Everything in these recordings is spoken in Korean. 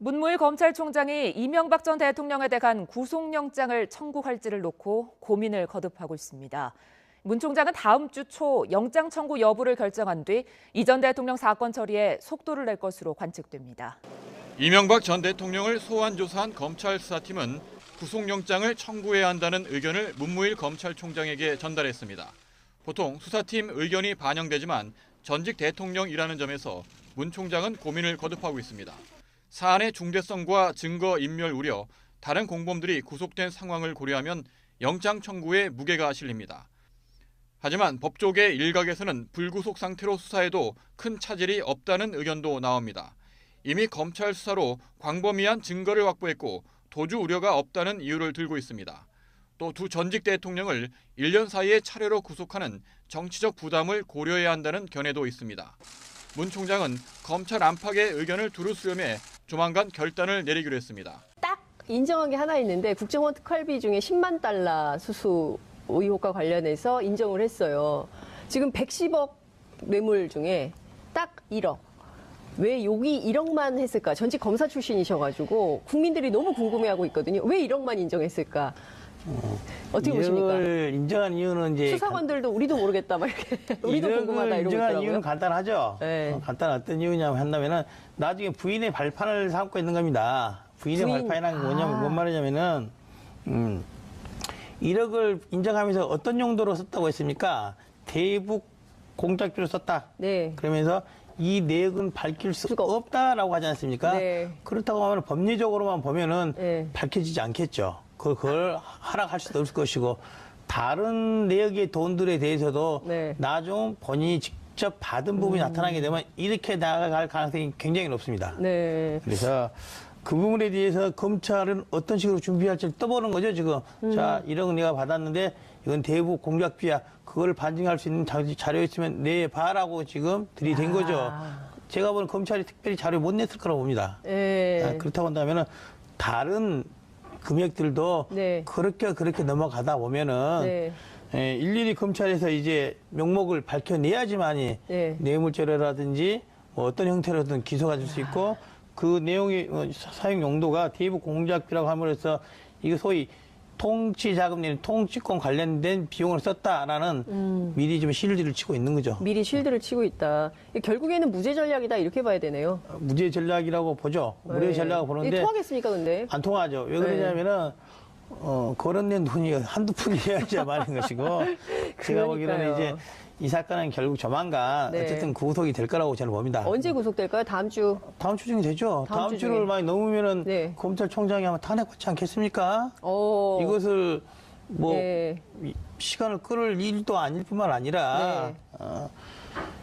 문무일 검찰총장이 이명박 전 대통령에 대한 구속영장을 청구할지를 놓고 고민을 거듭하고 있습니다. 문 총장은 다음 주 초 영장 청구 여부를 결정한 뒤 이 전 대통령 사건 처리에 속도를 낼 것으로 관측됩니다. 이명박 전 대통령을 소환 조사한 검찰 수사팀은 구속영장을 청구해야 한다는 의견을 문무일 검찰총장에게 전달했습니다. 보통 수사팀 의견이 반영되지만 전직 대통령이라는 점에서 문 총장은 고민을 거듭하고 있습니다. 사안의 중대성과 증거 인멸 우려, 다른 공범들이 구속된 상황을 고려하면 영장 청구에 무게가 실립니다. 하지만 법조계 일각에서는 불구속 상태로 수사해도 큰 차질이 없다는 의견도 나옵니다. 이미 검찰 수사로 광범위한 증거를 확보했고 도주 우려가 없다는 이유를 들고 있습니다. 또 두 전직 대통령을 1년 사이에 차례로 구속하는 정치적 부담을 고려해야 한다는 견해도 있습니다. 문 총장은 검찰 안팎의 의견을 두루 수렴해 조만간 결단을 내리기로 했습니다. 딱 인정한 게 하나 있는데 국정원 특활비 중에 10만 달러 수수 의혹과 관련해서 인정을 했어요. 지금 110억 뇌물 중에 딱 1억. 왜 여기 1억만 했을까? 전직 검사 출신이셔가지고 국민들이 너무 궁금해하고 있거든요. 왜 1억만 인정했을까? 어떻게 보십니까? 이걸 인정한 이유는 이제 수사관들도 우리도 모르겠다 막 이렇게 우리도 궁금하다 이러고 인정한 있더라고요. 이유는 간단하죠. 네. 간단한 어떤 이유냐면 한다면은 나중에 부인의 발판을 삼고 있는 겁니다. 부인의 발판이라는 게 뭐냐면 뭔 말이냐면은 1억을 인정하면서 어떤 용도로 썼다고 했습니까? 대북 공작비로 썼다. 네. 그러면서 이 내역은 밝힐 수가 없다라고 하지 않습니까? 네. 그렇다고 하면 법리적으로만 보면은 네. 밝혀지지 않겠죠. 그걸 허락할 수도 없을 것이고 다른 내역의 돈들에 대해서도 네. 나중 본인이 직접 받은 부분이 나타나게 되면 이렇게 나아갈 가능성이 굉장히 높습니다. 네. 그래서 그 부분에 대해서 검찰은 어떤 식으로 준비할지 떠보는 거죠, 지금. 자, 1억 내가 받았는데 이건 대북 공작비야. 그걸 반증할 수 있는 자료 있으면 내봐라고 지금 들이댄 거죠. 제가 보는 검찰이 특별히 자료 못 냈을 거라고 봅니다. 네. 그렇다고 한다면 다른 금액들도 네. 그렇게 넘어가다 보면은 네. 일일이 검찰에서 이제 명목을 밝혀내야지만이 네. 뇌물죄라든지 뭐 어떤 형태로든 기소가 될 수 있고 그 내용의 사용 용도가 대북 공작비라고 함으로써 이거 소위 통치자금 내는 통치권 관련된 비용을 썼다라는 미리 좀 실드를 치고 있는 거죠. 미리 실드를 치고 있다. 결국에는 무죄 전략이다 이렇게 봐야 되네요. 무죄 전략이라고 보죠. 무죄 전략을 보는데 이게 통하겠습니까 근데? 안 통하죠. 왜 그러냐면은 거론된 돈이 한두 푼이어야지 말인 것이고 제가 보기에는 이제 이 사건은 결국 조만간 네. 어쨌든 구속이 될 거라고 저는 봅니다. 언제 구속될까요? 다음 주? 다음 주 중에 되죠. 다음 주 주를 중에. 많이 넘으면은 네. 검찰총장이 아마 탄핵받지 않겠습니까? 오. 이것을 뭐 네. 시간을 끌을 일도 아닐 뿐만 아니라 네.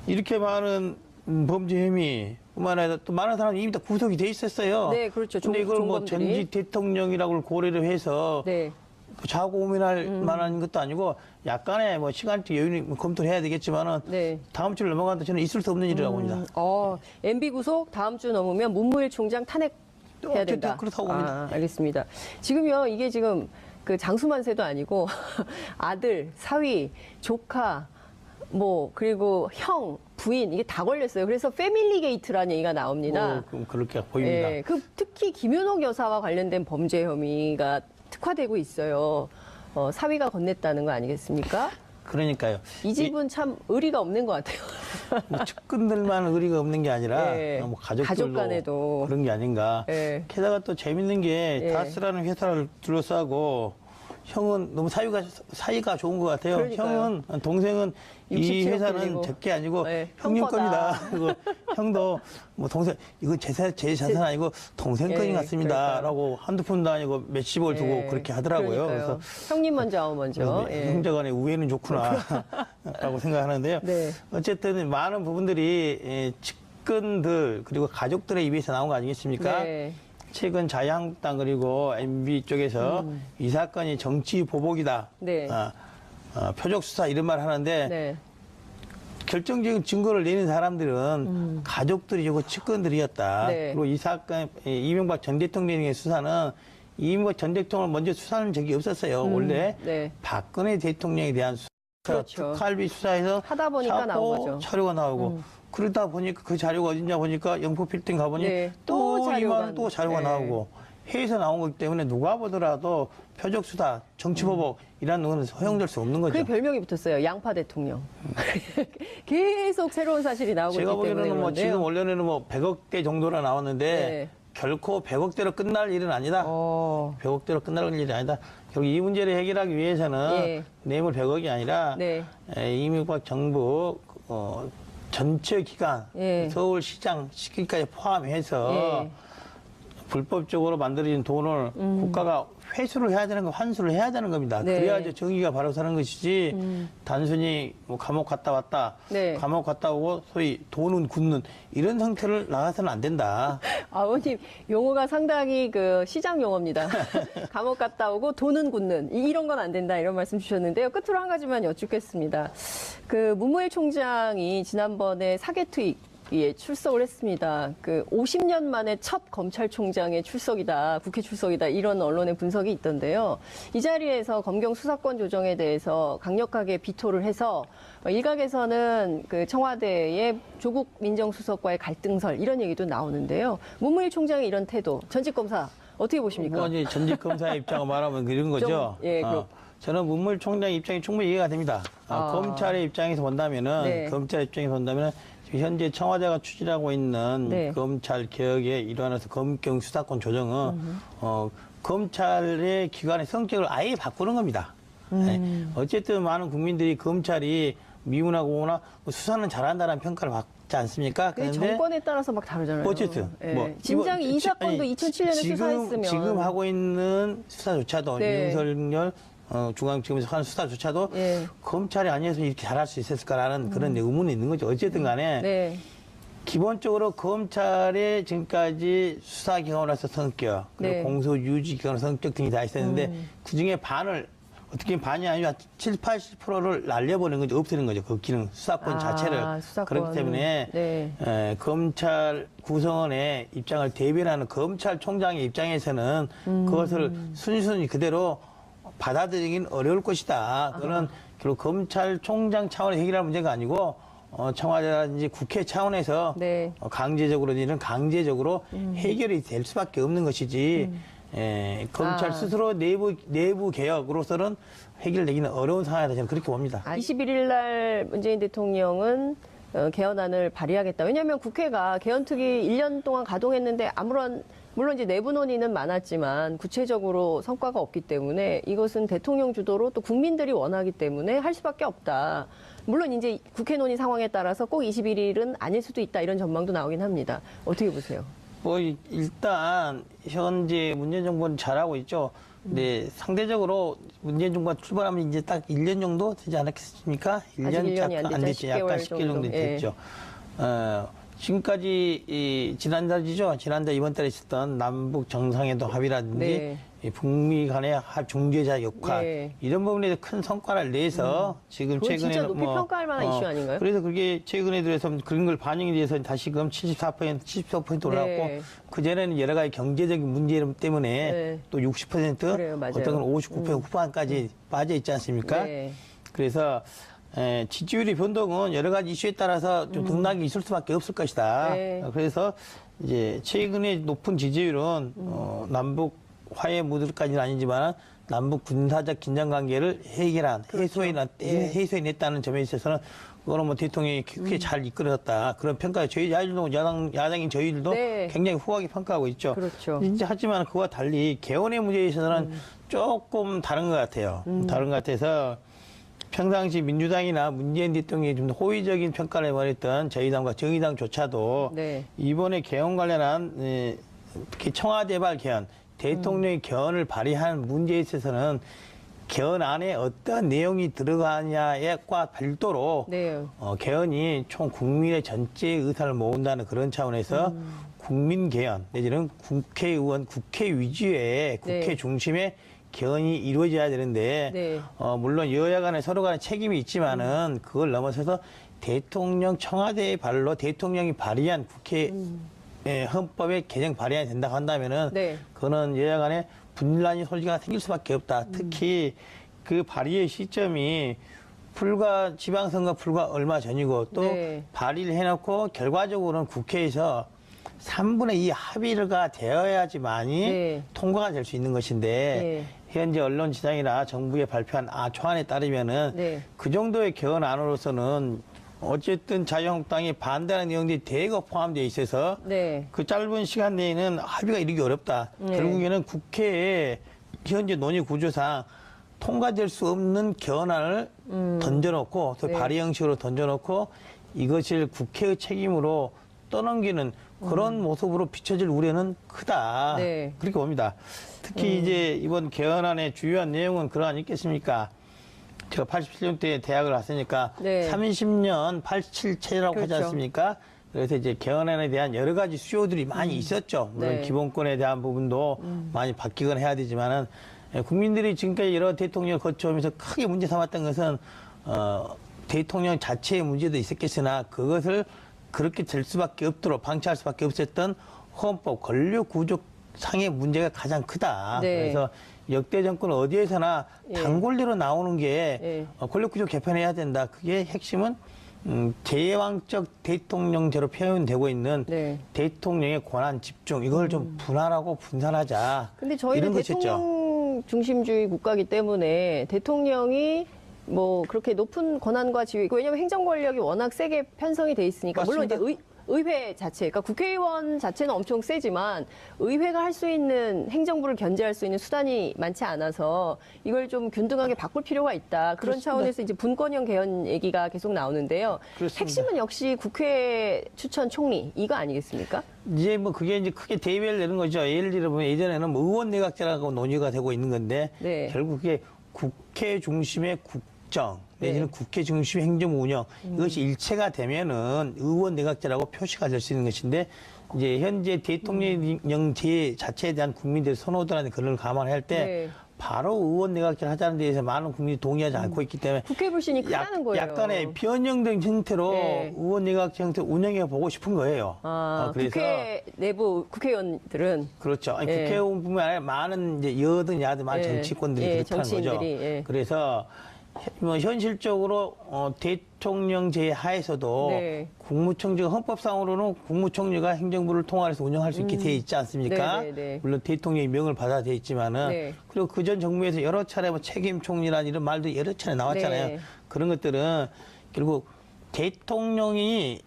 이렇게 많은 범죄 혐의 뿐만 아니라 또 많은 사람이 이미 다 구속이 돼 있었어요. 네, 그렇죠. 근데 이걸 뭐 종범들이. 전직 대통령이라고 고려를 해서 네. 자고 고민할 만한 것도 아니고 약간의 뭐 시간적 여유는 검토를 해야 되겠지만은 네. 다음 주를 넘어간다 저는 있을 수 없는 일이라고 봅니다. MB 구속 다음 주 넘으면 문무일 총장 탄핵 해야 된다. 그렇다고 봅니다. 알겠습니다. 지금요 이게 지금 그 장수만세도 아니고 아들, 사위, 조카 뭐 그리고 형, 부인 이게 다 걸렸어요. 그래서 패밀리 게이트라는 얘기가 나옵니다. 그럼 그렇게 보입니다. 네, 특히 김윤옥 여사와 관련된 범죄 혐의가 특화되고 있어요. 사위가 건넸다는 거 아니겠습니까? 그러니까요. 이 집은 참 의리가 없는 것 같아요. 뭐 측근들만 의리가 없는 게 아니라 네. 뭐 가족들도 가족 간에도. 그런 게 아닌가. 네. 게다가 또 재밌는 게 네. 다스라는 회사를 둘러싸고 형은 너무 사이가 좋은 것 같아요. 그러니까요. 동생은 이 67억 회사는 빌리고. 제게 아니고 네, 형님 형 거다. 겁니다. 그리고 형도 뭐 동생 이거 제 자산 아니고 동생 네, 거인 같습니다. 그러니까요. 라고 한두 푼도 아니고 몇십을 두고 네, 그렇게 하더라고요. 그러니까요. 그래서 형님 먼저 아우 먼저. 예. 형제간의 우애는 좋구나 라고 생각하는데요. 네. 어쨌든 많은 부분들이 측근들 그리고 가족들의 입에서 나온 거 아니겠습니까? 네. 최근 자유한국당 그리고 MB 쪽에서 이 사건이 정치 보복이다. 네. 표적 수사 이런 말 하는데 네. 결정적인 증거를 내는 사람들은 가족들이고 측근들이었다. 네. 그리고 이 사건 이명박 전 대통령의 수사는 이명박 전 대통령을 먼저 수사하는 적이 없었어요. 원래 네. 박근혜 대통령에 대한 수사, 그렇죠. 특활비 수사에서 하다 보니까 나온 거죠. 자료가 나오고 그러다 보니까 그 자료가 어딨냐 보니까 영포 필딩 가보니 네. 또 임하면 또 자료가 네. 나오고 해외에서 나온 거기 때문에 누가 보더라도 표적 수사, 정치보복 이런 거는 허용될 수 없는 거죠. 그게 별명이 붙었어요. 양파 대통령. 계속 새로운 사실이 나오고 있기 제가 때문에 보기에는 뭐 그런데요. 지금 원래는 뭐 100억대 정도나 나왔는데 네. 결코 100억대로 끝날 일은 아니다. 100억대로 끝날 일이 아니다. 결국 이 문제를 해결하기 위해서는 예. 뇌물 100억이 아니라 네. 이명박 정부 전체 기관, 예. 서울시장 시기까지 포함해서 예. 불법적으로 만들어진 돈을 국가가 회수를 해야 되는 거, 환수를 해야 되는 겁니다. 네. 그래야지 정의가 바로 서는 것이지 단순히 뭐 감옥 갔다 왔다, 네. 감옥 갔다 오고 소위 돈은 굳는 이런 형태를 나가서는 안 된다. 아버님 용어가 상당히 그 시장 용어입니다. 감옥 갔다 오고 돈은 굳는 이런 건 안 된다 이런 말씀 주셨는데요. 끝으로 한 가지만 여쭙겠습니다. 그 문무일 총장이 지난번에 사개특위에 출석을 했습니다. 그 50년 만에 첫 검찰총장의 출석이다, 국회 출석이다 이런 언론의 분석이 있던데요. 이 자리에서 검경 수사권 조정에 대해서 강력하게 비토를 해서 일각에서는 그 청와대의 조국 민정수석과의 갈등설 이런 얘기도 나오는데요. 문무일 총장의 이런 태도, 전직 검사 어떻게 보십니까? 뭐 이제 전직 검사의 입장을 말하면 그런 거죠. 좀, 예, 저는 문무일 총장의 입장이 충분히 이해가 됩니다. 검찰의 입장에서 본다면은 네. 검찰 입장에서 본다면은 지금 현재 청와대가 추진하고 있는 네. 검찰 개혁의 일환으로서 검경 수사권 조정은 검찰의 기관의 성격을 아예 바꾸는 겁니다. 네. 어쨌든 많은 국민들이 검찰이 미운하거나 수사는 잘한다는 평가를 받지 않습니까? 그 정권에 따라서 막 다르잖아요. 어쨌든 예. 뭐 진작 이 사건도 아니, 2007년에 수사했으면 지금 하고 있는 수사조차도 네. 윤석열 중앙지검에서 하는 수사조차도 예. 검찰이 아니었으면 이렇게 잘할 수 있었을까라는 그런 의문이 있는 거죠. 어쨌든 간에 네. 기본적으로 검찰의 지금까지 수사기관으로서 성격, 그리고 네. 공소유지기관으로서 성격 등이 다 있었는데 그중에 반을 어떻게 반이 아니라 70, 80%를 날려버리는 거죠. 없애는 거죠. 그 기능, 수사권 자체를. 수사권. 그렇기 때문에 네. 검찰 구성원의 입장을 대변하는 검찰총장의 입장에서는 그것을 순순히 그대로 받아들이긴 어려울 것이다. 그거는 결국 검찰총장 차원에서 해결할 문제가 아니고 청와대라든지 국회 차원에서 네. 강제적으로 이런 강제적으로 해결이 될 수밖에 없는 것이지 검찰 스스로 내부 개혁으로서는 해결되기는 어려운 상황이다 저는 그렇게 봅니다. 21일 날 문재인 대통령은 개헌안을 발의하겠다. 왜냐하면 국회가 개헌특위 1년 동안 가동했는데 물론 이제 내부 논의는 많았지만 구체적으로 성과가 없기 때문에 이것은 대통령 주도로 또 국민들이 원하기 때문에 할 수밖에 없다. 물론 이제 국회 논의 상황에 따라서 꼭 21일은 아닐 수도 있다 이런 전망도 나오긴 합니다. 어떻게 보세요? 뭐 일단 현재 문재인 정부는 잘하고 있죠. 근데 상대적으로 문재인 정부가 출발하면 이제 딱 1년 정도 되지 않았겠습니까? 1년 안 안 됐죠. 됐죠. 약간 10개월 10개월 정도 됐죠. 지금까지 지난달이죠. 지난달 이번 달에 있었던 남북 정상회담 합의라든지 네. 이 북미 간의 중재자 역할 네. 이런 부분에서 큰 성과를 내서 지금 그건 최근에 진짜 높이 평가할 만한 이슈 아닌가요? 그래서 그게 최근에 들어서 그런 걸 반영이 돼서 다시금 74%, 74% 올라갔고 네. 그 전에는 여러 가지 경제적인 문제 때문에 네. 또 60% 그래요, 맞아요. 어떤 건 59% 후반까지 빠져 있지 않습니까? 네. 그래서 지지율의 변동은 여러 가지 이슈에 따라서 좀 등락이 있을 수밖에 없을 것이다. 네. 그래서 이제 최근에 높은 지지율은 남북 화해 무드까지는 아니지만 남북 군사적 긴장 관계를 해결한 해소해냈다는 점에 있어서는 그거는 뭐 대통령이 크게 잘 이끌었다 그런 평가. 저희 야당인 저희들도 네. 굉장히 후하게 평가하고 있죠. 그렇죠. 이제 하지만 그와 달리 개헌의 문제에 있어서는 조금 다른 것 같아요. 다른 것 같아서 평상시 민주당이나 문재인 대통령이 좀 호의적인 평가를 해버렸던 저희 당과 정의당조차도 네. 이번에 개헌 관련한 특히 청와대발 개헌, 대통령의 개헌을 발의한 문제에 있어서는 개헌 안에 어떤 내용이 들어가냐과 별도로 네. 개헌이 총 국민의 전체 의사를 모은다는 그런 차원에서 국민 개헌 내지는 국회의원 국회 위주의 국회 네. 중심의 개헌이 이루어져야 되는데 네. 물론 여야 간에 서로 간에 책임이 있지만은 그걸 넘어서서 대통령 청와대의 발로 대통령이 발의한 국회 헌법의 개정 발의안이 된다고 한다면은 네. 그거는 여야 간에 분란이 솔직히 생길 수밖에 없다. 특히 그 발의의 시점이 지방선거 불과 얼마 전이고 또 네. 발의를 해놓고 결과적으로는 국회에서 3분의 2 합의가 되어야지만이 네. 통과가 될 수 있는 것인데 현재 언론지상이나 정부에 발표한 초안에 따르면은 네. 그 정도의 개헌안으로서는 어쨌든 자유한국당이 반대하는 내용들이 대거 포함되어 있어서 네. 그 짧은 시간 내에는 합의가 이르기 어렵다. 네. 결국에는 국회에 현재 논의 구조상 통과될 수 없는 개헌안을 던져놓고 또 네. 발의 형식으로 던져놓고 이것을 국회의 책임으로 떠넘기는 그런 모습으로 비춰질 우려는 크다. 네. 그렇게 봅니다. 특히 이제 이번 개헌안의 주요한 내용은 그러하지 않겠습니까? 제가 87년도에 대학을 왔으니까 네. 30년 87체라고 하지 그렇죠. 않습니까? 그래서 이제 개헌안에 대한 여러 가지 수요들이 많이 있었죠. 물론 네. 기본권에 대한 부분도 많이 바뀌거나 해야 되지만은 국민들이 지금까지 여러 대통령을 거쳐오면서 크게 문제 삼았던 것은 대통령 자체의 문제도 있었겠으나 그것을 그렇게 될 수밖에 없도록 방치할 수밖에 없었던 헌법 권력 구조 상의 문제가 가장 크다. 네. 그래서 역대 정권 어디에서나 예. 단골리로 나오는 게 예. 권력 구조 개편해야 된다. 그게 핵심은 제왕적 대통령제로 표현되고 있는 네. 대통령의 권한 집중 이걸 좀 분할하고 분산하자. 근데 저희는 이런 것이었죠. 대통령 중심주의 국가이기 때문에 대통령이 뭐 그렇게 높은 권한과 지위, 왜냐하면 행정 권력이 워낙 세게 편성이 돼 있으니까 물론 맞습니다. 이제 의회 자체, 그러니까 국회의원 자체는 엄청 세지만 의회가 할 수 있는 행정부를 견제할 수 있는 수단이 많지 않아서 이걸 좀 균등하게 바꿀 필요가 있다. 그런 그렇습니다. 차원에서 이제 분권형 개헌 얘기가 계속 나오는데요. 그렇습니다. 핵심은 역시 국회 추천 총리 이거 아니겠습니까? 이제 뭐 그게 이제 크게 대의를 내는 거죠. 예를 들어보면 예전에는 뭐 의원 내각제라고 논의가 되고 있는 건데 네. 결국 그게 국회 중심의 국정 내지는 네. 국회 중심의 행정 운영 이것이 일체가 되면은 의원 내각제라고 표시가 될 수 있는 것인데 이제 현재 대통령제 자체에 대한 국민들의 선호도라는 그걸 감안할 때 네. 바로 의원 내각제를 하자는 데에서 많은 국민이 동의하지 않고 있기 때문에 국회 불신이 크다는 거예요. 약간의 변형된 형태로 네. 의원 내각제 형태 운영해 보고 싶은 거예요. 그래서 국회 내부 국회의원들은 그렇죠. 아니, 예. 국회의원뿐만 아니라 많은 이제 여든 야든 많은 예. 정치권들이 예, 그렇다는 거죠. 정치인들이, 예. 그래서 뭐 현실적으로 대통령제 하에서도 네. 국무총리가 헌법상으로는 국무총리가 행정부를 통할해서 운영할 수 있게 돼 있지 않습니까? 네, 네, 네. 물론 대통령이 명을 받아 돼 있지만은 네. 그리고 그전 정부에서 여러 차례 뭐 책임 총리란 이런 말도 여러 차례 나왔잖아요. 네. 그런 것들은 결국 대통령이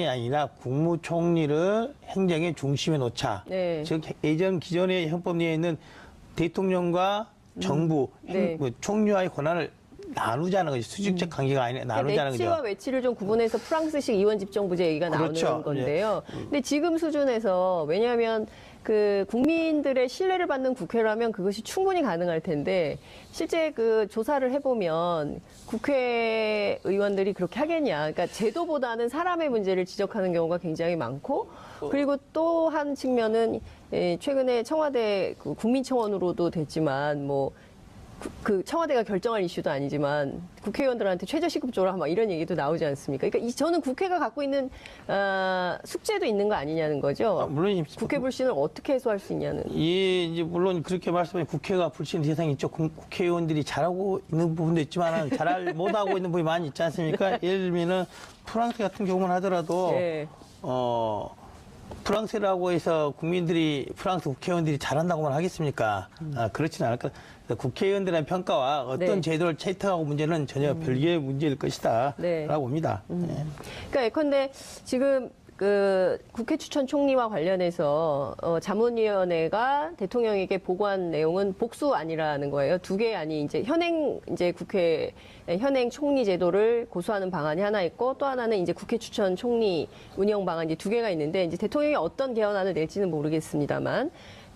아니라 국무총리를 행정의 중심에 놓자. 네. 즉 예전 기존의 헌법 내에 있는 대통령과 정부, 네. 총리와의 권한을 나누자는 거죠. 수직적 관계가 아니라 나누자는 내치와 거죠. 외치를 좀 구분해서 프랑스식 이원 집정부제 얘기가 그렇죠. 나오는 건데요. 근데 지금 수준에서 왜냐하면 그 국민들의 신뢰를 받는 국회라면 그것이 충분히 가능할 텐데 실제 그 조사를 해보면 국회의원들이 그렇게 하겠냐. 그러니까 제도보다는 사람의 문제를 지적하는 경우가 굉장히 많고 그리고 또 한 측면은 최근에 청와대 그 국민청원으로도 됐지만 뭐 그 청와대가 결정할 이슈도 아니지만 국회의원들한테 최저시급조라 막 이런 얘기도 나오지 않습니까? 그러니까 저는 국회가 갖고 있는 숙제도 있는 거 아니냐는 거죠. 물론 국회 불신을 어떻게 해소할 수 있냐는. 예, 이제 물론 그렇게 말씀해 국회가 불신 대상이 있죠. 국회의원들이 잘하고 있는 부분도 있지만 잘 못하고 있는 부분이 많이 있지 않습니까? 예를 들면은 프랑스 같은 경우만 하더라도 네. 프랑스라고 해서 국민들이 프랑스 국회의원들이 잘한다고만 하겠습니까? 그렇지는 않을 것. 국회의원들의 평가와 어떤 네. 제도를 채택하고 문제는 전혀 별개의 문제일 것이다. 네. 라고 봅니다. 그러니까 예컨대 지금 그 국회 추천 총리와 관련해서 자문위원회가 대통령에게 보고한 내용은 복수안이라는 거예요. 두 개 안이 이제 이제 국회 현행 총리 제도를 고수하는 방안이 하나 있고 또 하나는 이제 국회 추천 총리 운영 방안이 두 개가 있는데 이제 대통령이 어떤 개헌안을 낼지는 모르겠습니다만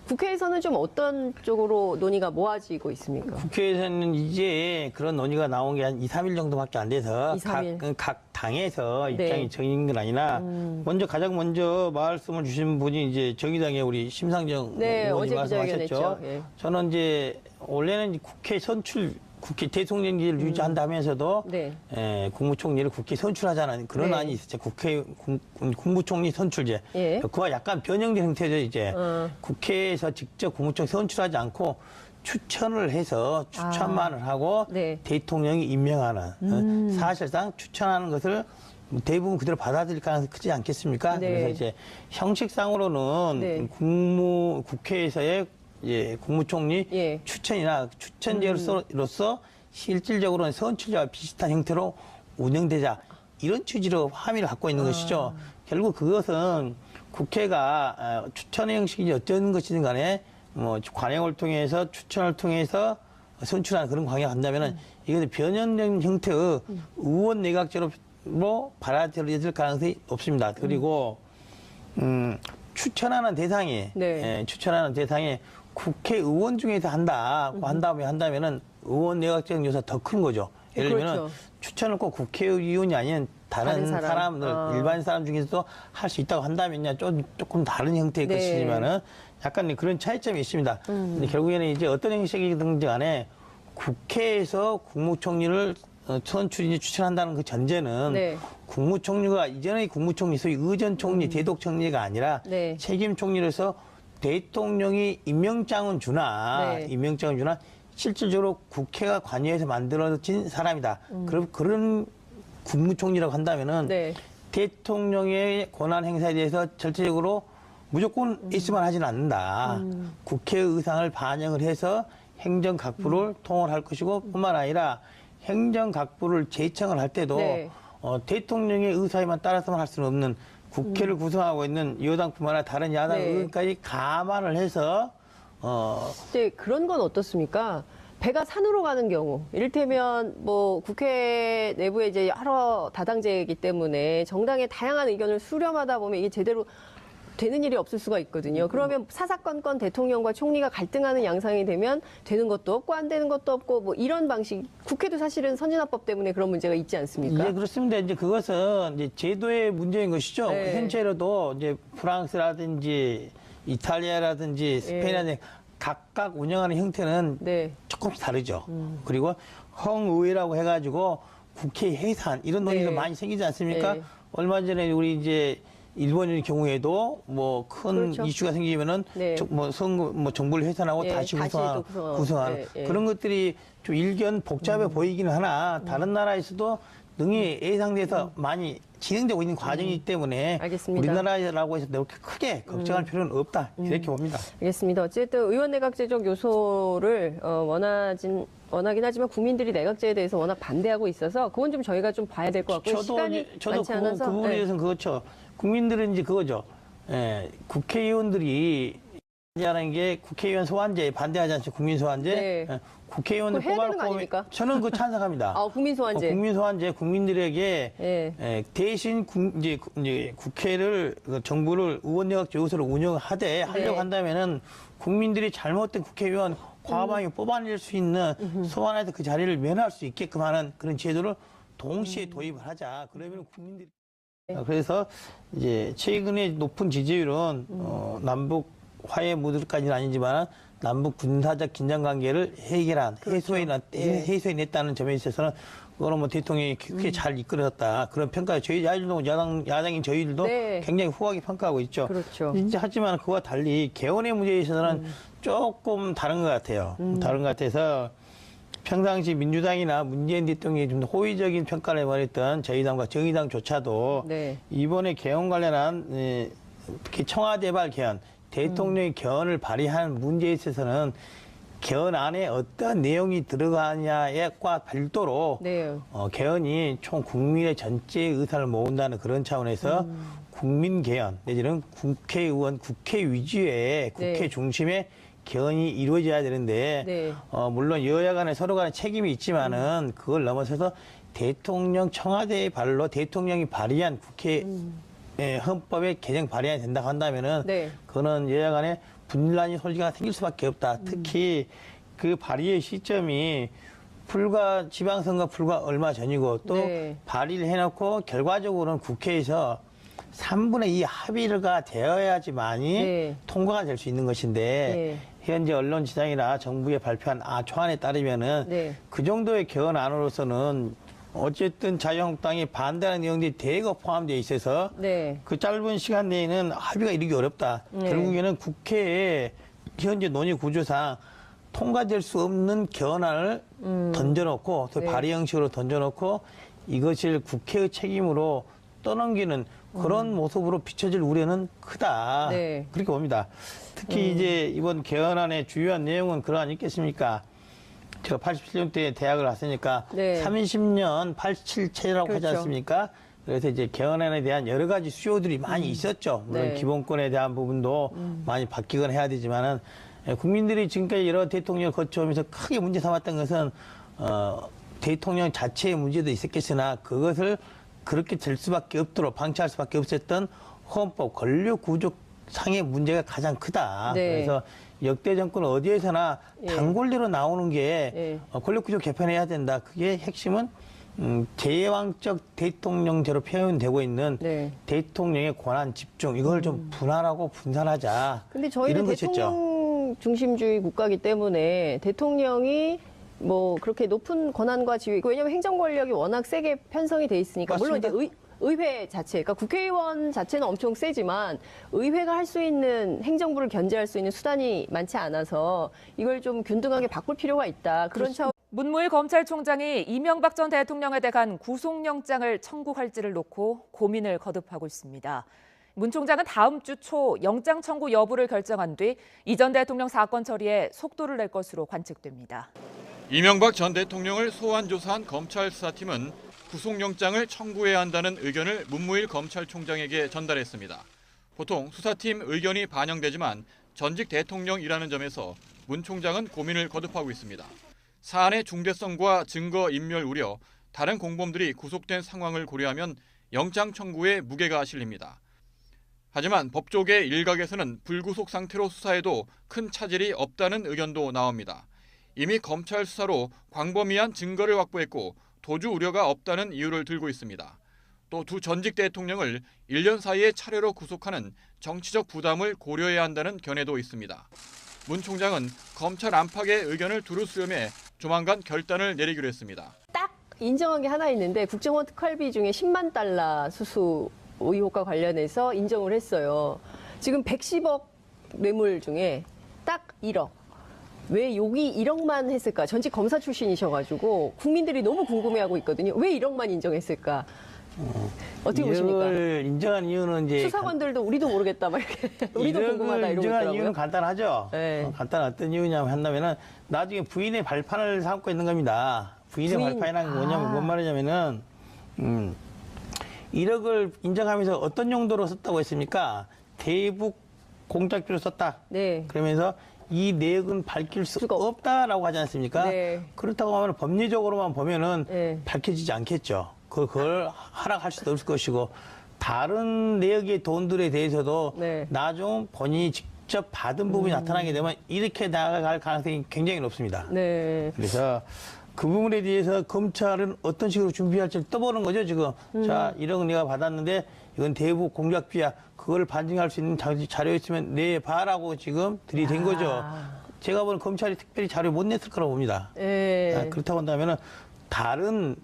국회에서는 좀 어떤 쪽으로 논의가 모아지고 있습니까? 국회에서는 이제 그런 논의가 나온 게 한 2, 3일 정도밖에 안 돼서 2, 3일. 각 당에서 네. 입장이 정해진 건 아니라 가장 먼저 말씀을 주신 분이 이제 정의당의 우리 심상정 네, 의원이 어제 말씀하셨죠. 기자회견했죠. 예. 저는 이제 원래는 국회 대통령제를 유지한다면서도 네. 국무총리를 국회 선출하자는 그런 네. 안이 있었죠. 국무총리 선출제. 예. 그와 약간 변형된 형태죠. 이제 어. 국회에서 직접 국무총리 선출하지 않고 추천을 해서 추천만을 하고 네. 대통령이 임명하는 사실상 추천하는 것을 대부분 그대로 받아들일 가능성이 크지 않겠습니까? 네. 그래서 이제 형식상으로는 네. 국회에서의 국무총리 예. 추천이나 추천제로서 실질적으로는 선출제와 비슷한 형태로 운영되자 이런 취지로 함의를 갖고 있는 것이죠. 결국 그것은 국회가 추천의 형식이 어떤 것이든 간에 뭐 관행을 통해서 추천을 통해서 선출하는 그런 광역을 한다면은 이것은 변형된 형태의 의원 내각제로 받아들여질 가능성이 높습니다. 그리고 추천하는 대상이 네. 추천하는 대상이 국회의원 중에서 한다면은 의원 내각제적 요소가 더 큰 거죠. 예를 들면 그렇죠. 추천을 꼭 국회의원이 아닌 다른 다른 사람. 사람들 일반 사람 중에서도 할 수 있다고 한다면요 조금 다른 형태의 네. 것이지만은 약간 그런 차이점이 있습니다. 근데 결국에는 이제 어떤 형식이든지 간에 국회에서 국무총리를 선출인지 추천한다는 그 전제는 네. 국무총리가 이전의 국무총리 소위 의전 총리, 대독 총리가 아니라 네. 책임 총리로서 대통령이 임명장은 주나 네. 임명장은 주나 실질적으로 국회가 관여해서 만들어진 사람이다. 그런 국무총리라고 한다면은 네. 대통령의 권한 행사에 대해서 절대적으로 무조건 있으만 하지는 않는다. 국회의 의상을 반영을 해서 행정각부를 통을할 것이고 뿐만 아니라 행정각부를 제청을 할 때도 네. 대통령의 의사에만 따라서만 할 수는 없는 국회를 구성하고 있는 여당뿐만 아니라 다른 야당 네. 의원까지 감안을 해서 이제 그런 건 어떻습니까? 배가 산으로 가는 경우, 이를테면 뭐 국회 내부에 이제 여러 다당제이기 때문에 정당의 다양한 의견을 수렴하다 보면 이게 제대로 되는 일이 없을 수가 있거든요. 그러면 사사건건 대통령과 총리가 갈등하는 양상이 되면 되는 것도 없고 안 되는 것도 없고 뭐 이런 방식. 국회도 사실은 선진화법 때문에 그런 문제가 있지 않습니까? 예, 그렇습니다. 이제 그것은 이제 제도의 문제인 것이죠. 네. 현재로도 이제 프랑스라든지 이탈리아라든지 스페인이라든지 각각 운영하는 형태는 네. 조금씩 다르죠. 그리고 홍의회라고 해가지고 국회 해산 이런 논의도 네. 많이 생기지 않습니까? 네. 얼마 전에 우리 이제 일본의 경우에도 뭐 큰 그렇죠. 이슈가 생기면은 네. 정부를 해산하고 예, 다시 다시 또 구성하는 예, 예. 그런 것들이 좀 일견 복잡해 보이기는 하나 다른 나라에서도 능히 예상돼서 많이 진행되고 있는 과정이기 때문에 알겠습니다. 우리나라라고 해서 그렇게 크게 걱정할 필요는 없다 이렇게 봅니다. 알겠습니다. 어쨌든 의원 내각제적 요소를 원하긴 하지만 국민들이 내각제에 대해서 워낙 반대하고 있어서 그건 좀 저희가 좀 봐야 될 것 같고요. 시간이 저도 많지 않아서. 그 부분에 네. 대해서는 그렇죠. 국민들은 이제 그거죠. 예, 국회의원들이 하는 게 국회의원 소환제 반대하지 않죠. 국민 소환제. 네. 예, 국회의원을 그거 해야 되는 거 뽑아놓고 아닙니까? 저는 그 찬성합니다. 국민 소환제. 국민 소환제 국민들에게 예. 대신 이제 국회를 정부를 의원 내각제 요소로 운영하되 하려고 네. 한다면은 국민들이 잘못된 국회의원 과반이 뽑아낼 수 있는 소환해서 그 자리를 면할 수 있게끔 하는 그런 제도를 동시에 도입을 하자. 그러면 국민들이 그래서 이제 최근에 높은 지지율은 남북 화해 무드까지는 아니지만 남북 군사적 긴장 관계를 해결한 그렇죠. 해소해냈다는 점에 있어서는 그거는 뭐 대통령이 크게 잘 이끌었다 그런 평가. 저희 야당인 저희들도 네. 굉장히 후하게 평가하고 있죠. 그렇죠. 이제 하지만 그와 달리 개헌의 문제에 있어서는 조금 다른 것 같아요. 다른 것 같아서 평상시 민주당이나 문재인 대통령이 좀 호의적인 평가를 해버렸던 저희 당과 정의당조차도 네. 이번에 개헌 관련한 특히 청와대발 개헌, 대통령의 개헌을 발의한 문제에 있어서는 개헌 안에 어떤 내용이 들어가냐과 별도로 네. 개헌이 총 국민의 전체 의사를 모은다는 그런 차원에서 국민 개헌 내지는 국회의원 국회 위주의 국회 네. 중심의 개헌이 이루어져야 되는데 네. 물론 여야 간에 서로 간에 책임이 있지만은 그걸 넘어서서 대통령 청와대의 발로 대통령이 발의한 국회 헌법의 개정 발의안이 된다고 한다면은 네. 그거는 여야 간에 분란이 솔직히 생길 수밖에 없다. 특히 그 발의의 시점이 지방선거 불과 얼마 전이고 또 네. 발의를 해놓고 결과적으로는 국회에서 3분의 2 합의가 되어야지만이 네. 통과가 될 수 있는 것인데 현재 언론지상이나 정부의 발표한 초안에 따르면은 네. 그 정도의 개헌안으로서는 어쨌든 자유한국당이 반대하는 내용들이 대거 포함되어 있어서 네. 그 짧은 시간 내에는 합의가 이르기 어렵다. 네. 결국에는 국회에 현재 논의 구조상 통과될 수 없는 개헌안을 던져놓고 또 네. 발의 형식으로 던져놓고 이것을 국회의 책임으로 떠넘기는 그런 모습으로 비춰질 우려는 크다. 네. 그렇게 봅니다. 특히 이제 이번 개헌안의 주요한 내용은 그러 아니겠습니까? 제가 87년도에 대학을 왔으니까 네. 30년 87체라고 그렇죠. 하지 않습니까? 그래서 이제 개헌안에 대한 여러 가지 수요들이 많이 있었죠. 물론 네. 기본권에 대한 부분도 많이 바뀌거나 해야 되지만은 국민들이 지금까지 여러 대통령을 거쳐오면서 크게 문제 삼았던 것은 대통령 자체의 문제도 있었겠으나 그것을 그렇게 될 수밖에 없도록 방치할 수밖에 없었던 헌법 권력 구조상의 문제가 가장 크다. 네. 그래서 역대 정권 어디에서나 예. 단권리로 나오는 게 예. 권력 구조 개편해야 된다. 그게 핵심은 제왕적 대통령제로 표현되고 있는 네. 대통령의 권한 집중 이걸 좀 분할하고 분산하자. 근데 저희는 이런 것이었죠. 대통령 중심주의 국가이기 때문에 대통령이 뭐 그렇게 높은 권한과 지위, 왜냐하면 행정 권력이 워낙 세게 편성이 돼 있으니까 물론 이제 의회 자체, 그러니까 국회의원 자체는 엄청 세지만 의회가 할 수 있는 행정부를 견제할 수 있는 수단이 많지 않아서 이걸 좀 균등하게 바꿀 필요가 있다. 그런 차원. 문무일 검찰총장이 이명박 전 대통령에 대한 구속영장을 청구할지를 놓고 고민을 거듭하고 있습니다. 문 총장은 다음 주 초 영장 청구 여부를 결정한 뒤 이 전 대통령 사건 처리에 속도를 낼 것으로 관측됩니다. 이명박 전 대통령을 소환 조사한 검찰 수사팀은 구속영장을 청구해야 한다는 의견을 문무일 검찰총장에게 전달했습니다. 보통 수사팀 의견이 반영되지만 전직 대통령이라는 점에서 문 총장은 고민을 거듭하고 있습니다. 사안의 중대성과 증거 인멸 우려, 다른 공범들이 구속된 상황을 고려하면 영장 청구에 무게가 실립니다. 하지만 법조계 일각에서는 불구속 상태로 수사해도 큰 차질이 없다는 의견도 나옵니다. 이미 검찰 수사로 광범위한 증거를 확보했고 도주 우려가 없다는 이유를 들고 있습니다. 또 두 전직 대통령을 1년 사이에 차례로 구속하는 정치적 부담을 고려해야 한다는 견해도 있습니다. 문 총장은 검찰 안팎의 의견을 두루 수렴해 조만간 결단을 내리기로 했습니다. 딱 인정한 게 하나 있는데 국정원 특활비 중에 10만 달러 수수 의혹과 관련해서 인정을 했어요. 지금 110억 뇌물 중에 딱 1억. 왜 여기 1억만 했을까? 전직 검사 출신이셔가지고 국민들이 너무 궁금해하고 있거든요. 왜 1억만 인정했을까? 어떻게 보십니까? 이걸 인정한 이유는 이제 수사관들도 우리도 모르겠다 막 이렇게 우리도 궁금하다 이러고 인정한 있더라고요. 이유는 간단하죠. 네. 간단한 어떤 이유냐면 한다면은 나중에 부인의 발판을 삼고 있는 겁니다. 부인의 부인? 발판이라는 게 뭐냐면 뭔 말이냐면은 1억을 인정하면서 어떤 용도로 썼다고 했습니까? 대북 공작비로 썼다. 네. 그러면서 이 내역은 밝힐 수 없다라고 하지 않습니까? 네. 그렇다고 하면 법리적으로만 보면은 네. 밝혀지지 않겠죠. 그걸 허락할 수도 없을 것이고 다른 내역의 돈들에 대해서도 네. 나중 본인이 직접 받은 부분이 나타나게 되면 이렇게 나아갈 가능성이 굉장히 높습니다. 네. 그래서 그 부분에 대해서 검찰은 어떤 식으로 준비할지 떠보는 거죠, 지금. 자, 1억 내가 받았는데 이건 대북 공작비야. 그걸 반증할 수 있는 자료 있으면 내봐라고 지금 들이댄 거죠. 제가 보는 검찰이 특별히 자료 못 냈을 거라고 봅니다. 네. 그렇다고 한다면은 다른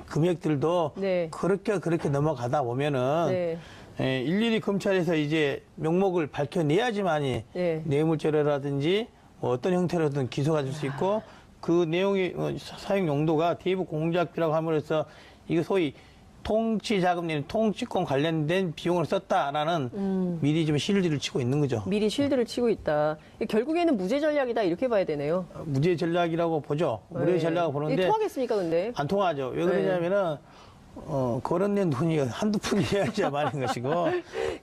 금액들도 네. 그렇게 넘어가다 보면은 네. 일일이 검찰에서 이제 명목을 밝혀내야지만이 네. 뇌물죄라든지 뭐 어떤 형태로든 기소가 될 수 있고 그 내용의 사용 용도가 대북 공작비라고 함으로써 이거 소위 통치자금 내는 통치권 관련된 비용을 썼다라는 미리 좀 실드를 치고 있는 거죠. 미리 실드를 치고 있다. 결국에는 무죄 전략이다 이렇게 봐야 되네요. 무죄 전략이라고 보죠. 무죄 전략을 보는데 이게 통하겠습니까, 근데? 안 통하죠. 왜 그러냐면은 거론된 돈이 한두 푼이어야지 많은 것이고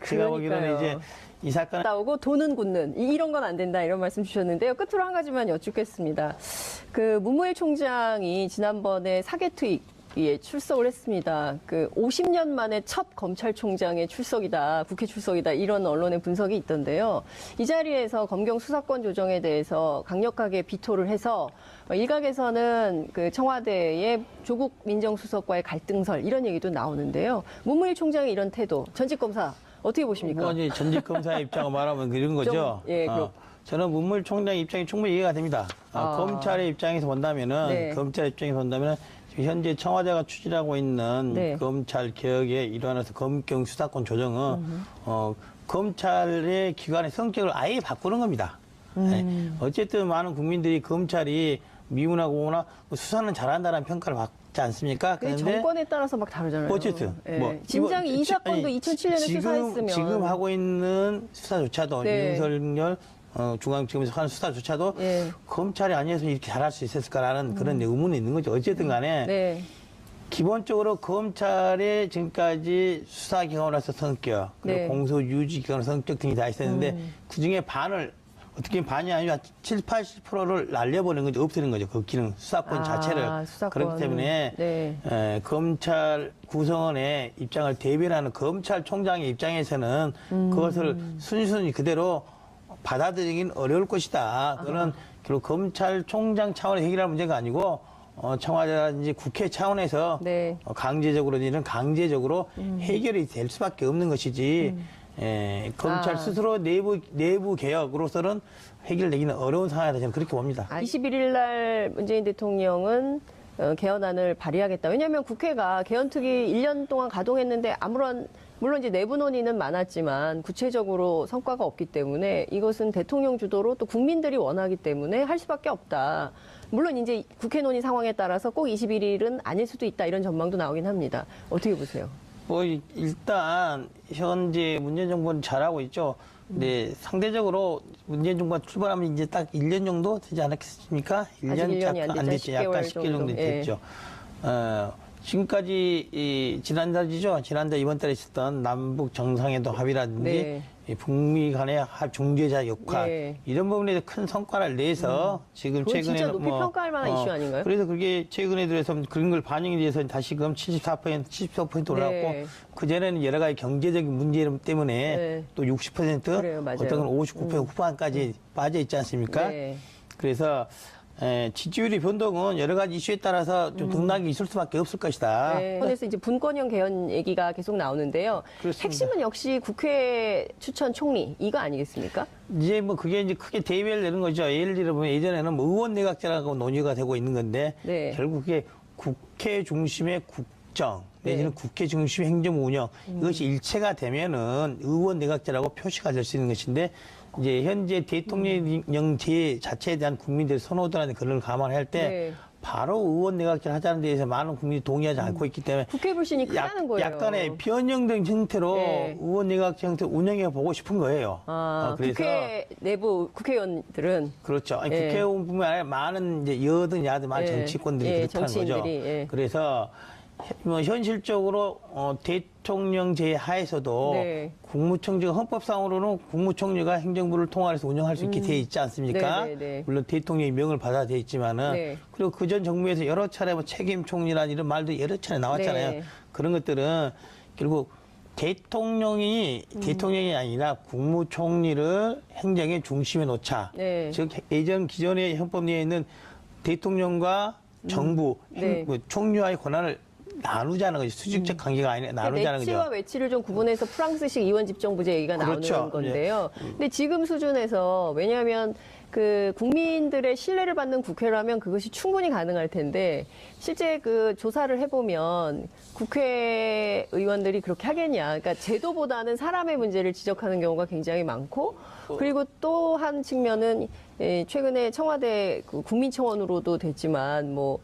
제가 보기로는 이제 이 사건 나오고 돈은 굳는 이런 건 안 된다 이런 말씀 주셨는데요. 끝으로 한 가지만 여쭙겠습니다. 그 문무일 총장이 지난번에 사개특위에 출석을 했습니다. 그 50년 만에 첫 검찰총장의 출석이다, 국회 출석이다 이런 언론의 분석이 있던데요. 이 자리에서 검경 수사권 조정에 대해서 강력하게 비토를 해서 일각에서는 그 청와대의 조국 민정수석과의 갈등설 이런 얘기도 나오는데요. 문무일 총장의 이런 태도, 전직 검사 어떻게 보십니까? 뭐 이제 전직 검사의 입장을 말하면 그런 거죠. 예, 저는 문무일 총장 입장이 충분히 이해가 됩니다. 검찰의 입장에서 본다면은 네. 검찰 입장에서 본다면은 지금 현재 청와대가 추진하고 있는 네. 검찰 개혁의 일환으로서 검경 수사권 조정은 검찰의 기관의 성격을 아예 바꾸는 겁니다. 어쨌든 많은 국민들이 검찰이 미운하거나 수사는 잘한다는 평가를 받지 않습니까? 그게 정권에 따라서 막 다르잖아요. 어쨌든 예. 진작 이 사건도 2007년에 수사했으면 지금 하고 있는 수사조차도 네. 윤석열 중앙지검에서 하는 수사조차도 예. 검찰이 아니었으면 이렇게 잘할 수 있었을까라는 그런 의문이 있는 거죠. 어쨌든 간에 네. 기본적으로 검찰의 지금까지 수사기관으로서 성격, 그리고 네. 공소유지기관으로 성격 등이 다 있었는데 그중에 반을 어떻게 반이 아니라 70, 80%를 날려버리는 거죠. 없애는 거죠. 그 기능, 수사권 자체를. 수사권. 그렇기 때문에 네. 검찰 구성원의 입장을 대변하는 검찰총장의 입장에서는 그것을 순순히 그대로 받아들이긴 어려울 것이다. 그거는 결국 검찰총장 차원의 해결할 문제가 아니고 청와대라든지 국회 차원에서 네. 강제적으로는 강제적으로 해결이 될 수밖에 없는 것이지 검찰 스스로 내부 개혁으로서는 해결되기는 어려운 상황이다 저는 그렇게 봅니다. 21일 날 문재인 대통령은 개헌안을 발의하겠다. 왜냐하면 국회가 개헌특위 1년 동안 가동했는데 물론 이제 내부 논의는 많았지만 구체적으로 성과가 없기 때문에 이것은 대통령 주도로 또 국민들이 원하기 때문에 할 수밖에 없다. 물론 이제 국회 논의 상황에 따라서 꼭 21일은 아닐 수도 있다 이런 전망도 나오긴 합니다. 어떻게 보세요? 뭐 일단 현재 문재인 정부는 잘하고 있죠. 근데 상대적으로 문재인 정부가 출발하면 이제 딱 1년 정도 되지 않았겠습니까? 1년이 안 됐죠. 약간 10개월 정도 됐죠. 지금까지 지난달이죠. 지난달 이번 달에 있었던 남북 정상회담 합의라든지 네. 북미 간의 중재자 역할 네. 이런 부분에 큰 성과를 내서 지금 그건 최근에 진짜 높이 평가할 만한 이슈 아닌가요? 그래서 그게 최근에 들어서 그런 걸 반영이 돼서 다시금 74%, 74% 올라갔고 네. 그 전에는 여러 가지 경제적인 문제 때문에 네. 또 60% 그래요, 맞아요. 어떤 건 59% 후반까지 빠져 있지 않습니까? 네. 그래서 지지율의 변동은 여러 가지 이슈에 따라서 좀 등락이 있을 수밖에 없을 것이다. 네. 그래서 이제 분권형 개헌 얘기가 계속 나오는데요. 그렇습니다. 핵심은 역시 국회 추천 총리 이거 아니겠습니까? 이제 뭐 그게 이제 크게 대비를 내는 거죠. 예를 들어보면 예전에는 뭐 의원 내각제라고 논의가 되고 있는 건데 네. 결국 그게 국회 중심의 국정 내지는 네. 국회 중심의 행정 운영 이것이 일체가 되면은 의원 내각제라고 표시가 될 수 있는 것인데 이제 현재 대통령제 자체에 대한 국민들의 선호도라는 그런 걸 감안할 때 네. 바로 의원 내각제를 하자는 데에서 많은 국민이 동의하지 않고 있기 때문에 국회 불신이 크다는 거예요. 약간의 변형된 형태로 네. 의원 내각제 형태 운영해 보고 싶은 거예요. 그래서 국회 내부 국회의원들은 그렇죠. 아니, 예. 국회의원뿐만 아니라 많은 이제 여든 야든 많은 예. 정치권들이 예, 그렇다는 거죠. 정치인들이, 예. 그래서 뭐 현실적으로 대통령제 하에서도 네. 국무총리가 헌법상으로는 국무총리가 행정부를 통할해서 운영할 수 있게 돼 있지 않습니까? 네, 네, 네. 물론 대통령이 명을 받아 돼 있지만은 네. 그리고 그전 정부에서 여러 차례 뭐 책임 총리란 이런 말도 여러 차례 나왔잖아요. 네. 그런 것들은 결국 대통령이 아니라 국무총리를 행정의 중심에 놓자. 네. 즉 예전 기존의 헌법리에 있는 대통령과 정부, 네. 뭐 총리와의 권한을 나누자는 거죠. 수직적 관계가 아니라 나누자는 내치와 거죠. 외치를 좀 구분해서 프랑스식 이원집정부제 얘기가 그렇죠. 나오는 건데요. 근데 지금 수준에서 왜냐하면 그 국민들의 신뢰를 받는 국회라면 그것이 충분히 가능할 텐데 실제 그 조사를 해보면 국회의원들이 그렇게 하겠냐. 그러니까 제도보다는 사람의 문제를 지적하는 경우가 굉장히 많고 그리고 또 한 측면은 최근에 청와대 그 국민청원으로도 됐지만 뭐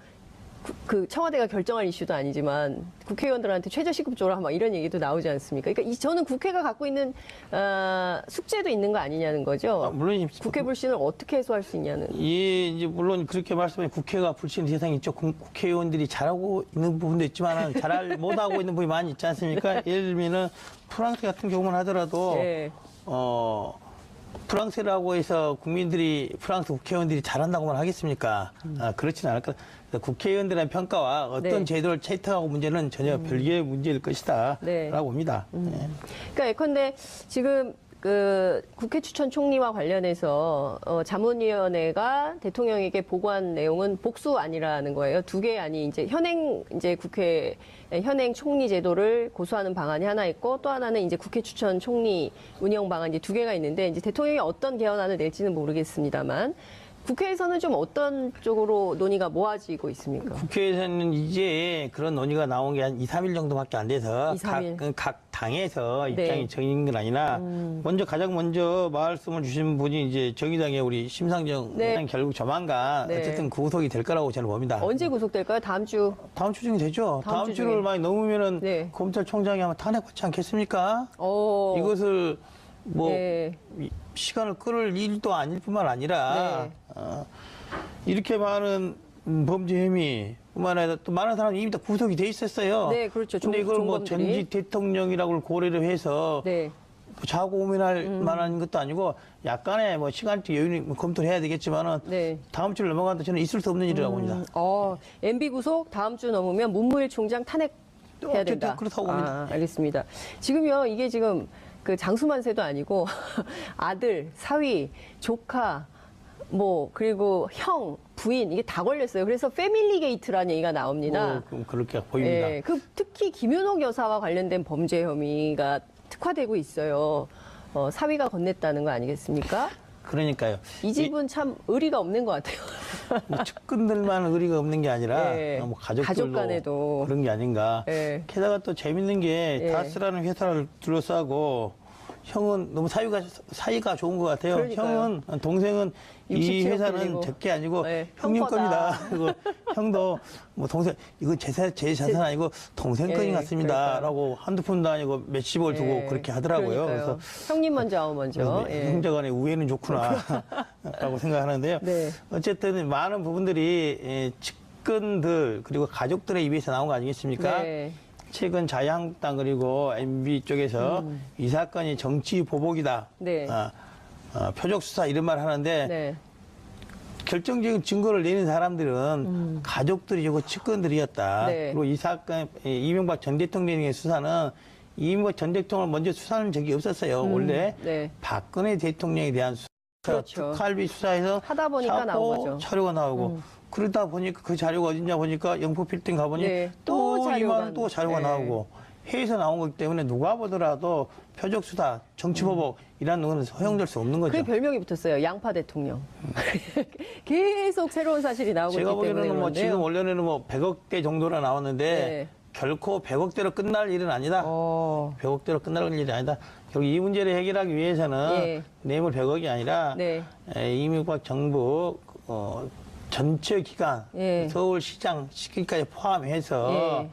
그 청와대가 결정할 이슈도 아니지만 국회의원들한테 최저시급조라 막 이런 얘기도 나오지 않습니까? 그러니까 저는 국회가 갖고 있는 숙제도 있는 거 아니냐는 거죠. 물론 국회 불신을 어떻게 해소할 수 있냐는. 예, 이제 물론 그렇게 말씀해 국회가 불신 대상이 있죠. 국회의원들이 잘하고 있는 부분도 있지만 잘 못하고 있는 부분이 많이 있지 않습니까? 예를 들면은 프랑스 같은 경우만 하더라도 네. 프랑스라고 해서 국민들이 프랑스 국회의원들이 잘한다고만 하겠습니까? 그렇지는 않을 것. 국회의원들의 평가와 어떤 네. 제도를 채택하고 문제는 전혀 별개의 문제일 것이다라고 네. 봅니다. 그러니까 예컨대 지금 그 국회 추천 총리와 관련해서 자문위원회가 대통령에게 보고한 내용은 복수안이라는 거예요. 두 개의 안이 이제 국회 현행 총리 제도를 고수하는 방안이 하나 있고 또 하나는 이제 국회 추천 총리 운영 방안 이제 두 개가 있는데 이제 대통령이 어떤 개헌안을 낼지는 모르겠습니다만 국회에서는 좀 어떤 쪽으로 논의가 모아지고 있습니까? 국회에서는 이제 그런 논의가 나온 게 한 2, 3일 정도밖에 안 돼서 2, 3일. 각 당에서 네. 입장이 정해진 건 아니라 가장 먼저 말씀을 주신 분이 이제 정의당의 우리 심상정 네. 의장 결국 조만간 네. 어쨌든 구속이 될 거라고 저는 봅니다. 언제 구속될까요? 다음 주. 다음 주 중에 되죠. 다음 다음 주 주를 중에. 많이 넘으면은 네. 검찰총장이 아마 탄핵받지 않겠습니까? 어. 이것을 뭐 네. 시간을 끌을 일도 아닐 뿐만 아니라 네. 이렇게 많은 범죄 혐의 뿐만 아니라 또 많은 사람이 이미 다 구속이 돼 있었어요. 네, 그렇죠. 근데 이걸 뭐 종범들이. 전직 대통령이라고 고려를 해서 네. 자고 고민할 만한 것도 아니고 약간의 뭐 시간적 여유는 검토를 해야 되겠지만은 네. 다음 주를 넘어간다 저는 있을 수 없는 일이라고 봅니다. MB 구속 다음 주 넘으면 문무일 총장 탄핵 해야 된다. 그렇다고 봅니다. 알겠습니다. 지금요, 이게 지금 그 장수만세도 아니고 아들, 사위, 조카, 뭐 그리고 형, 부인 이게 다 걸렸어요. 그래서 패밀리 게이트라는 얘기가 나옵니다. 뭐 그렇게 보입니다. 예, 특히 김윤옥 여사와 관련된 범죄 혐의가 특화되고 있어요. 사위가 건넸다는 거 아니겠습니까? 그러니까요. 이 집은 참 의리가 없는 것 같아요. 뭐 측근들만 의리가 없는 게 아니라 예. 뭐 가족들도 가족 간에도. 그런 게 아닌가. 예. 게다가 또 재밌는 게 예. 다스라는 회사를 둘러싸고 형은 너무 사이가 좋은 것 같아요. 그러니까요. 동생은 이 67억 회사는 빌리고. 제게 아니고 네, 형님 형 거다. 겁니다. 그리고 형도 뭐 동생 이거 제 자산 아니고 동생 거인 예, 같습니다라고 한두 푼도 아니고 몇십을 두고 예, 그렇게 하더라고요. 그러니까요. 그래서 형님 먼저, 아우 먼저. 예. 형제간의 우애는 좋구나라고 생각하는데요. 네. 어쨌든 많은 부분들이 측근들 그리고 가족들의 입에서 나온 거 아니겠습니까? 네. 최근 자유한국당 그리고 MB 쪽에서 이 사건이 정치 보복이다. 네. 표적 수사 이런 말 하는데 네. 결정적인 증거를 내는 사람들은 가족들이고 측근들이었다. 네. 그리고 이 사건 이명박 전 대통령의 수사는 이명박 전 대통령을 먼저 수사하는 적이 없었어요. 원래 네. 박근혜 대통령에 대한 수사, 그렇죠. 특활비 수사에서 하다 보니까 나온 거죠. 자료가 나오고 그러다 보니까 그 자료가 어딨냐 보니까 영포 필딩 가보니 네, 또 또 자료가 이만 또 자료가 네. 나오고 해에서 나온 거기 때문에 누가 보더라도 표적 수사, 정치 보복 이런 건 허용될 수 없는 거죠. 그게 별명이 붙었어요. 양파 대통령. 계속 새로운 사실이 나오고 제가 있기 때문에 보기에는 뭐 그런데요. 지금 원래는 뭐 100억대 정도나 나왔는데 네. 결코 100억대로 끝날 일은 아니다. 100억대로 끝날 일이 아니다. 결국 이 문제를 해결하기 위해서는 예. 뇌물 100억이 아니라 네. 이명박 정부 전체 기관, 예. 서울시장 시기까지 포함해서 예.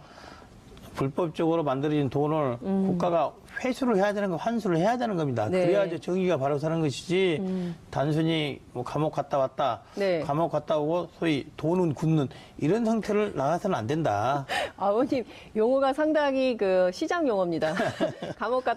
불법적으로 만들어진 돈을 국가가 회수를 해야 되는 거, 환수를 해야 되는 겁니다. 네. 그래야지 정의가 바로 서는 것이지 단순히 뭐 감옥 갔다 왔다, 네. 감옥 갔다 오고 소위 돈은 굳는 이런 형태를 나가서는 안 된다. 아버님 용어가 상당히 그 시장 용어입니다. 감옥 갔다